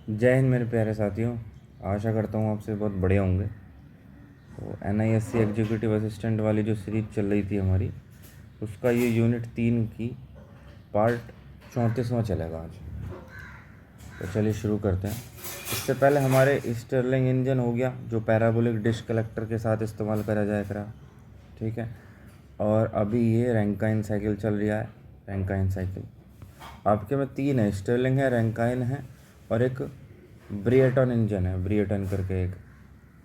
जय हिंद मेरे प्यारे साथियों। आशा करता हूँ आपसे बहुत बढ़िया होंगे। तो NISC एग्जीक्यूटिव असिस्टेंट वाली जो सीरीज चल रही थी हमारी, उसका ये यूनिट 3 की पार्ट 34वां चलेगा आज। तो चलिए शुरू करते हैं। इससे पहले हमारे स्टर्लिंग इंजन हो गया, जो पैराबोलिक डिश कलेक्टर के साथ इस्तेमाल करा जाया करा, ठीक है। और अभी ये रैंकाइन साइकिल चल रहा है। रैंकाइन साइकिल आपके में 3 है, स्टर्लिंग है, रैंकाइन है और एक ब्रिएटन इंजन है, ब्रिएटन करके एक।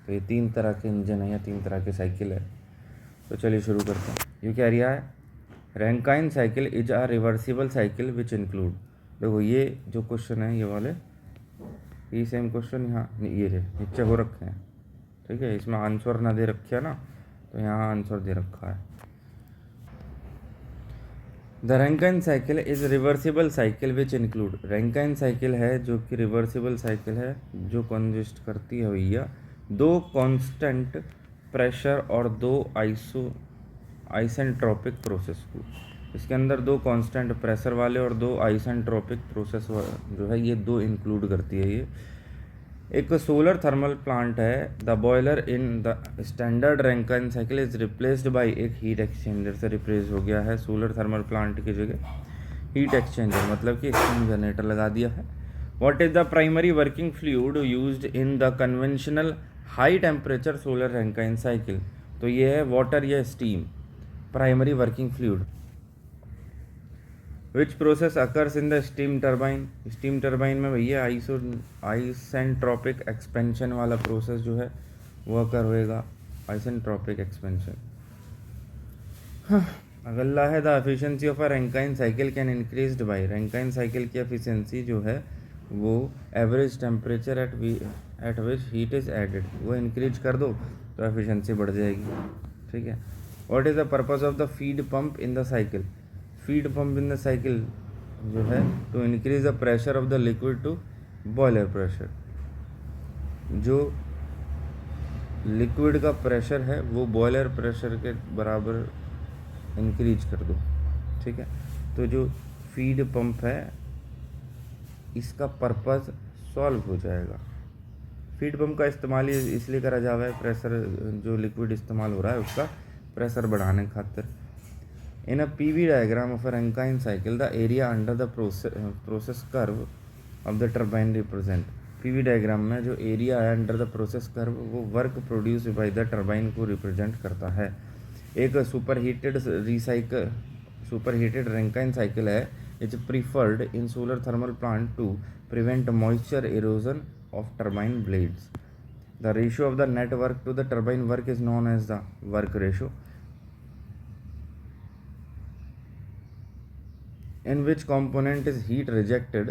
तो ये 3 तरह के इंजन है या 3 तरह की साइकिल है। तो चलिए शुरू करते हैं। ये क्या रिया है? Rankine cycle is a reversible cycle which include. देखो ये जो क्वेश्चन है, ये वाले, ये सेम क्वेश्चन यहाँ ये नीचे हो रखे हैं, ठीक है। इसमें आंसर ना दे रखे है ना, तो यहाँ आंसर दे रखा है। The Rankine cycle is reversible cycle which include. Rankine cycle है जो कि रिवर्सिबल साइकिल है, जो कंजिस्ट करती है भैया 2 कांस्टेंट प्रेशर और 2 आइसेंट्रोपिक प्रोसेस को। इसके अंदर 2 कांस्टेंट प्रेशर वाले और 2 आइसेंट्रोपिक प्रोसेस जो है, ये 2 इंक्लूड करती है। ये एक सोलर थर्मल प्लांट है। The boiler in the standard Rankine cycle is replaced by एक हीट एक्सचेंजर से रिप्लेस हो गया है। सोलर थर्मल प्लांट की जगह हीट एक्सचेंजर, मतलब कि स्टीम जनरेटर लगा दिया है। What is the primary working fluid used in the conventional high temperature solar Rankine cycle? तो ये है वाटर या steam, primary working fluid. Which process occurs in the steam turbine? Steam turbine में भैया isentropic expansion वाला process जो है वो अकर होएगा, आइसेंट्रोपिक एक्सपेंशन। अगला है the efficiency of a Rankine cycle can increased by. Rankine cycle की एफिशिएंसी जो है वो average temperature at which heat is added, वो इंक्रीज कर दो तो एफिशिएंसी बढ़ जाएगी, ठीक है। What is the purpose of the feed pump in the cycle? Feed pump in the cycle जो है to increase the pressure of the liquid to boiler pressure. जो लिक्विड का प्रेशर है वो बॉयलर प्रेशर के बराबर इंक्रीज कर दो, ठीक है। तो जो फीड पंप है इसका पर्पस सॉल्व हो जाएगा। फीड पंप का इस्तेमाल इसलिए करा जा रहा है, प्रेशर जो लिक्विड इस्तेमाल हो रहा है उसका प्रेशर बढ़ाने खातिर। In a PV diagram of a Rankine cycle the area under the process curve of the turbine represent. PV diagram में जो एरिया है अंडर द प्रोसेस कर्व, वो work produce by the turbine को represent करता है। एक superheated Rankine cycle है is preferred in solar thermal plant to prevent moisture erosion of turbine blades. The ratio of the net work to the turbine work is known as the work ratio. In which component is heat rejected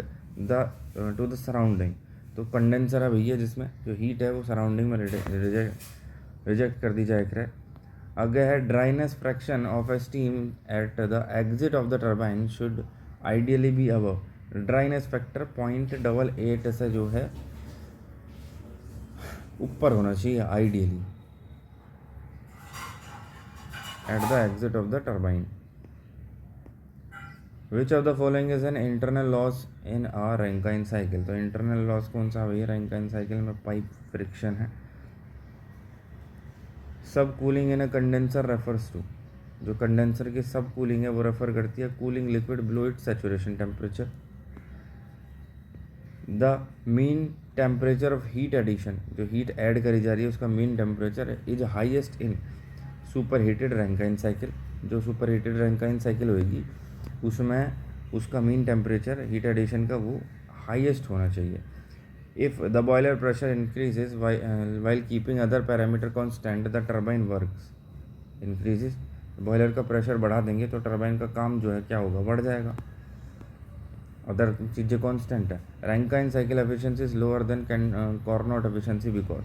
to the surrounding. तो condenser है भैया, जिसमें जो heat है वो surrounding में reject कर दी जाए करे। आगे है dryness fraction of a steam at the exit of the turbine should ideally be above. Dryness factor 0.88 से जो है ऊपर होना चाहिए ideally at the exit of the turbine. Which of the following is an internal loss in a Rankine cycle? तो internal loss कौन सा भैया? रैंकाइन साइकिल में पाइप फ्रिक्शन है। Subcooling in a condenser refers to. जो condenser की सब cooling है वो रेफर करती है cooling liquid below it saturation temperature. The mean temperature of heat addition, जो हीट ऐड करी जा रही है उसका mean temperature is highest in superheated Rankine cycle. जो सुपर हीटेड रैंकाइन साइकिल होगी उसमें उसका मीन टेम्परेचर हीट एडिशन का वो हाईएस्ट होना चाहिए। If the boiler pressure increases while keeping other parameter constant the turbine works increases. Boiler का pressure बढ़ा देंगे तो टर्बाइन का काम जो है क्या होगा? बढ़ जाएगा। अदर चीज़ें कांस्टेंट है। Rankine cycle efficiency is lower than Carnot efficiency because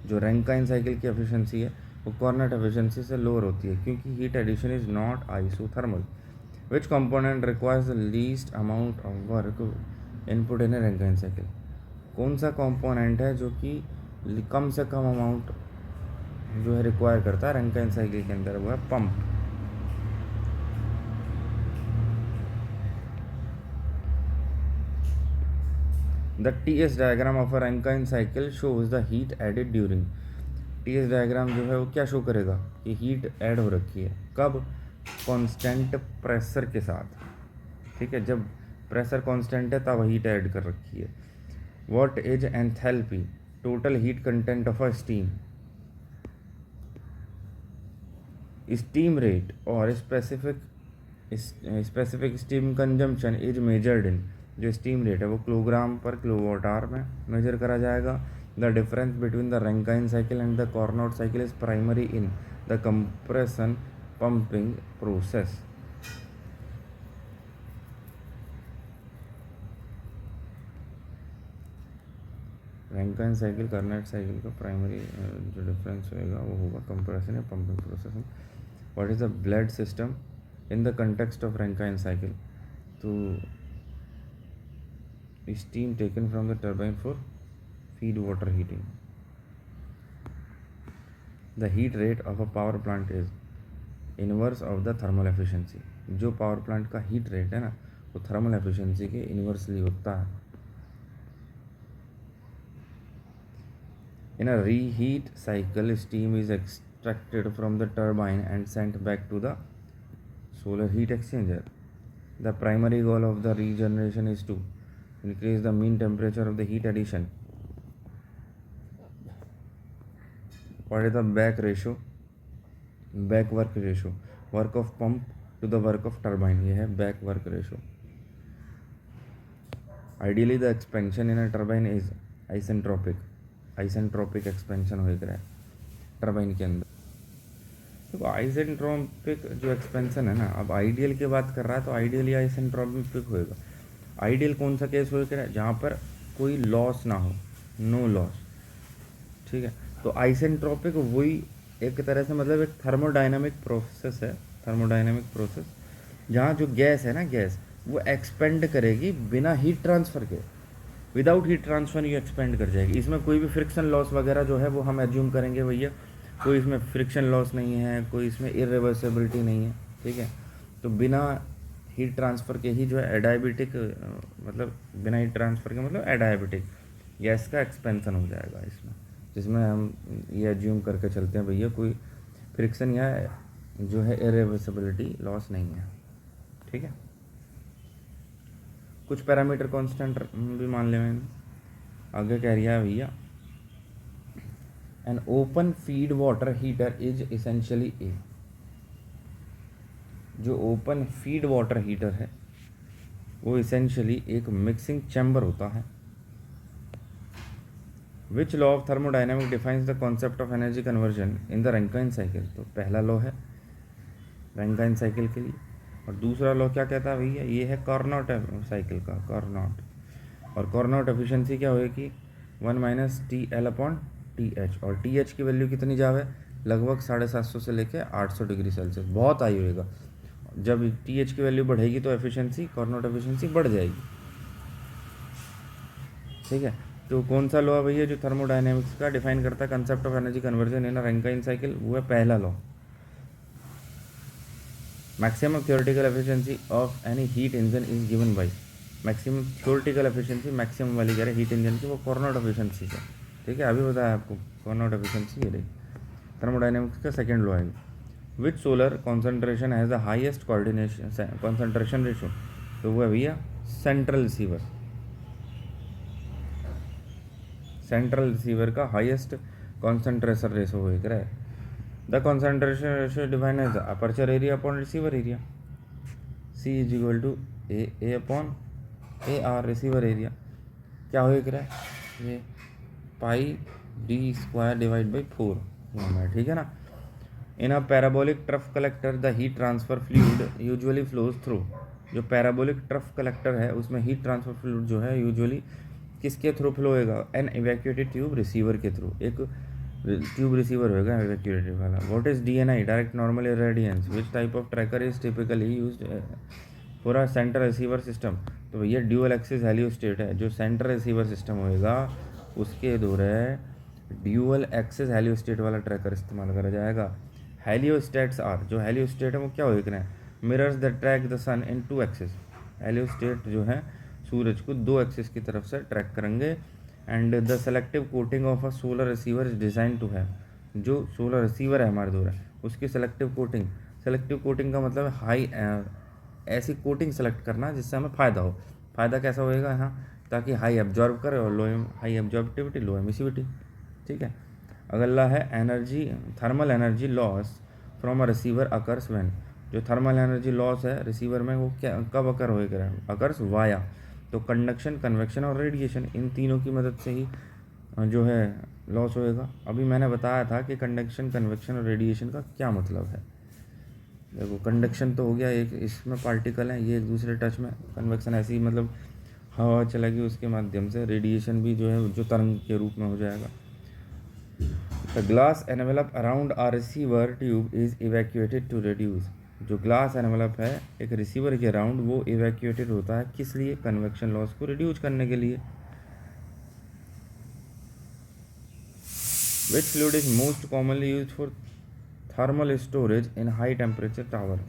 जो रैंकाइन साइकिल की एफिशिएंसी है वो कॉर्नोट एफिशिएंसी से लोअर होती है, क्योंकि heat addition is not isothermal. Which component requires the least amount of work input in a Rankine cycle? कौन सा कंपोनेंट है जो कि कम से कम अमाउंट जो है रिक्वायर करता है रैंकाइन साइकिल के अंदर? वो है pump. The TS diagram of a Rankine cycle shows the heat added during. TS diagram जो है वो क्या शो करेगा कि हीट ऐड हो रखी है, कब? कांस्टेंट प्रेशर के साथ, ठीक है, जब प्रेशर कांस्टेंट है तब हीट ऐड कर रखी है। What is enthalpy? Total heat content of a steam. Steam rate और specific steam consumption is measured in. जो स्टीम रेट है वो किलोग्राम पर किलोवाट आवर में मेजर करा जाएगा। The difference between the Rankine cycle and the Carnot cycle is primary in the compression pumping process. Rankine cycle Carnot cycle का primary जो difference होएगा वो होगा कंप्रेशन या पंपिंग प्रोसेस में। What is the blood system in the context of Rankine cycle? तो steam taken from the turbine for feed water heating. The heat rate of a power plant is inverse of the thermal efficiency. जो power plant का heat rate है ना वो thermal efficiency के inversely होता है। In a reheat cycle, steam is extracted from the turbine and sent back to the solar heat exchanger. The primary goal of the regeneration is to increase the mean temperature of the heat addition. What is the back ratio? Back work ratio, work of pump to the work of turbine, ये है back work ratio. Ideally the expansion in a turbine is isentropic expansion हो रहा है turbine के अंदर। देखो isentropic जो expansion है ना, अब आइडियल की बात कर रहा है तो आइडियल या आइसेंट्रोपिक होएगा। आइडियल कौन सा केस हो रहा है? जहाँ पर कोई लॉस ना हो, नो लॉस, ठीक है। तो आइसेंट्रोपिक वही एक तरह से मतलब एक थर्मोडाइनमिक प्रोसेस है, थर्मोडाइनमिक प्रोसेस जहाँ जो गैस है ना, गैस वो एक्सपेंड करेगी बिना हीट ट्रांसफ़र के। विदाउट हीट ट्रांसफ़र ये एक्सपेंड कर जाएगी। इसमें कोई भी फ्रिक्शन लॉस वगैरह जो है वो हम एज्यूम करेंगे भैया, कोई इसमें फ्रिक्शन लॉस नहीं है, कोई इसमें इरिवर्सिबिलिटी नहीं है, ठीक है। तो बिना हीट ट्रांसफ़र के ही जो है एडायबिटिक, मतलब बिना हीट ट्रांसफ़र के मतलब एडायबिटिक गैस का एक्सपेंशन हो जाएगा इसमें, जिसमें हम ये एज्यूम करके चलते हैं भैया कोई फ्रिक्शन या जो है इरिवर्सिबिलिटी लॉस नहीं है, ठीक है। कुछ पैरामीटर कांस्टेंट भी मान ले मैंने। आगे कह रहा है भैया an open feed water heater is essentially a. जो ओपन फीड वाटर हीटर है वो इसेंशियली एक मिक्सिंग चैम्बर होता है। Which law of thermodynamic defines the concept of energy conversion in the Rankine cycle? तो पहला लॉ है रैंकाइन साइकिल के लिए, और दूसरा लॉ क्या कहता है भैया? ये है कार्नोट साइकिल का, कार्नोट। और कार्नोट एफिशिएंसी क्या होगी? 1 - TL/TH। और TH की वैल्यू कितनी जावे? लगभग 750 से लेके 800 डिग्री सेल्सियस, बहुत हाई होएगा। जब TH की वैल्यू बढ़ेगी तो एफिशिएंसी, कार्नोट एफिशिएंसी बढ़ जाएगी, ठीक है। तो कौन सा लॉ है भैया जो थर्मोडाइनमिक्स का डिफाइन करता है concept of energy conversion in a Rankine cycle? वो है पहला law. Maximum theoretical efficiency of any heat engine is given by. Maximum theoretical efficiency maximum वाली कह रहे हीट इंजन की, वो कार्नोट एफिशिएंसी है, ठीक है। अभी बताया आपको कार्नोट एफिशिएंसी ये रही। थर्मोडाइनमिक्स का सेकंड लॉ है which solar concentration has the highest coordination concentration ratio? तो वो है भैया सेंट्रल रिसीवर। सेंट्रल रिसीवर का हाईएस्ट कॉन्सेंट्रेशन रेशो हो रहा है। The concentration ratio define as aperture area upon receiver area. C is equal to A upon AR receiver area. क्या हो रहा है? ये πD² डिवाइड बाई 4 है, ठीक है ना। In a parabolic trough collector the heat transfer fluid usually flows through. जो पैराबोलिक ट्रफ कलेक्टर है उसमें हीट ट्रांसफर फ्लूइड जो है यूजुअली किसके थ्रू फ्लो होएगा? एन इवैक्यूएटेड ट्यूब रिसीवर के थ्रू। एक ट्यूब रिसीवर होएगा इवैक्यूएटेड वाला। What is DNI? Direct normal irradiance. Which type of tracker is typically used for a center receiver system? तो भैया ड्यूअल एक्सिस हेलियोस्टेट है। जो सेंटर रिसीवर सिस्टम होएगा उसके दौरे ड्यूअल एक्सिस हेलियोस्टेट वाला ट्रैकर इस्तेमाल करा जाएगा। हेलियोस्टेट्स आर, जो हेलियोस्टेट है वो क्या होएगा? Mirrors the track the sun in 2 axis. Heliostat जो है सूरज को 2 एक्सिस की तरफ से ट्रैक करेंगे। And the selective coating of a solar receiver is design to have, जो सोलर रिसीवर है हमारे दूर है उसकी सेलेक्टिव कोटिंग का मतलब है हाई ऐसी कोटिंग सेलेक्ट करना जिससे हमें फ़ायदा हो। फ़ायदा कैसा होएगा यहाँ, ताकि हाई एब्जॉर्ब करे और हाई एब्जॉर्बिविटी लो एमिसिविटी। ठीक है। अगला है energy, thermal energy loss from a receiver occurs when, जो थर्मल एनर्जी लॉस है रिसीवर में वो क्या कब अकर होएगा, अकर्स वाया, तो कंडक्शन, कन्वेक्शन और रेडिएशन, इन तीनों की मदद से ही जो है लॉस होएगा। अभी मैंने बताया था कि कंडक्शन, कन्वेक्शन और रेडिएशन का क्या मतलब है। देखो कंडक्शन तो हो गया, एक इसमें पार्टिकल हैं ये एक दूसरे टच में, कन्वेक्शन ऐसी मतलब हवा चलेगी उसके माध्यम से, रेडिएशन भी जो है जो तरंग के रूप में हो जाएगा। The glass envelope around our receiver tube is evacuated to reduce, जो ग्लास एनवेलप है एक रिसीवर के अराउंड वो इवैक्यूएटेड होता है, किस लिए, कन्वेक्शन लॉस को रिड्यूस करने के लिए। Which fluid is most commonly use for thermal storage in high temperature tower,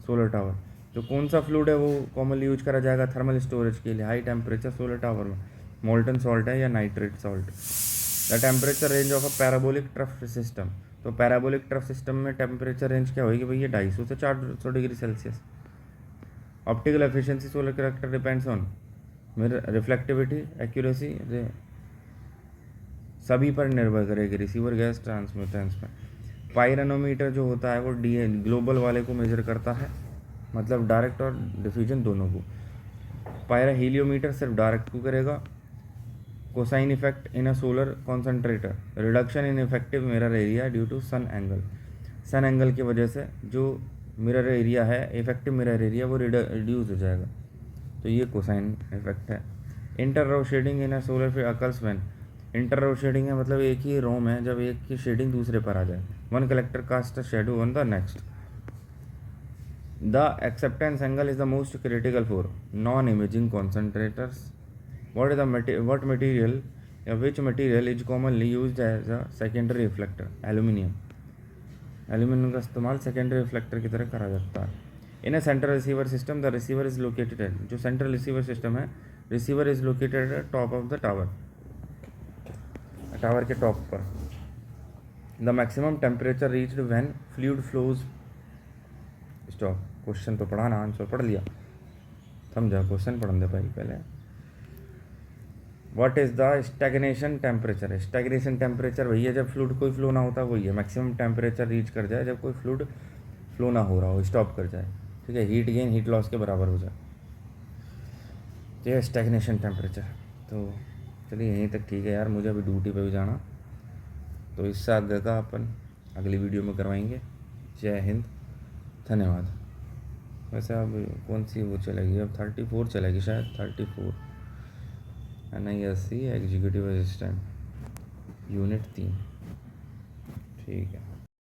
solar tower, जो कौन सा फ्लूइड है वो कॉमनली यूज करा जाएगा थर्मल स्टोरेज के लिए हाई टेम्परेचर सोलर टावर में, मोल्टन सॉल्ट है या nitrate salt. The temperature range of a parabolic trough system, तो पैराबोलिक ट्रफ सिस्टम में टेम्परेचर रेंज क्या होगी भैया, 250 से 400 degree Celsius. Optical efficiency solar character depends on mirror reflectivity, accuracy, सभी पर निर्भर करेगी, रिसीवर गैस ट्रांसमिटेंस में। पायरेनोमीटर जो होता है वो डी ग्लोबल वाले को मेजर करता है, मतलब डायरेक्ट और डिफ्यूजन दोनों को। पायरा हीलियोमीटर सिर्फ डायरेक्ट को करेगा। Cosine effect in a solar concentrator, reduction in effective mirror area due to sun angle, sun angle की वजह से जो मिरर एरिया है, इफेक्टिव मिरर एरिया वो रिड्यूस हो जाएगा, तो ये कोसाइन इफेक्ट है। Inter row shading in a solar field occurs when, inter row shading है मतलब एक ही रोम है जब एक की शेडिंग दूसरे पर आ जाए, one collector cast a shadow on the next. The acceptance angle is the most critical for non imaging concentrators. what material which material is commonly used as a secondary reflector, aluminium का इस्तेमाल secondary reflector की तरह करा जाता है। In a central receiver system the receiver is located at, जो central receiver system है receiver is located at top of the tower, tower के टॉप पर। The maximum temperature reached when fluid flows, stop, question तो पढ़ा ना, answer पढ़ लिया, समझा, क्वेश्चन पढ़ दे भाई पहले। What is the stagnation temperature, stagnation temperature भैया जब फ्लूइड कोई फ्लो ना होता वही है, मैक्सिमम टेम्परेचर रीच कर जाए जब कोई फ्लूइड फ्लो ना हो रहा हो, स्टॉप कर जाए, ठीक है, हीट गेन हीट लॉस के बराबर हो जाए, ये स्टैग्नेशन टेम्परेचर। तो चलिए यहीं तक ठीक है यार, मुझे अभी ड्यूटी पे भी जाना, तो इससे आगे का अपन अगली वीडियो में करवाएंगे। जय हिंद, धन्यवाद। वैसे अब कौन सी वो चलेगी, अब 34 चलेगी शायद, 34 NISC एग्जीक्यूटिव असिस्टेंट यूनिट 3, ठीक है।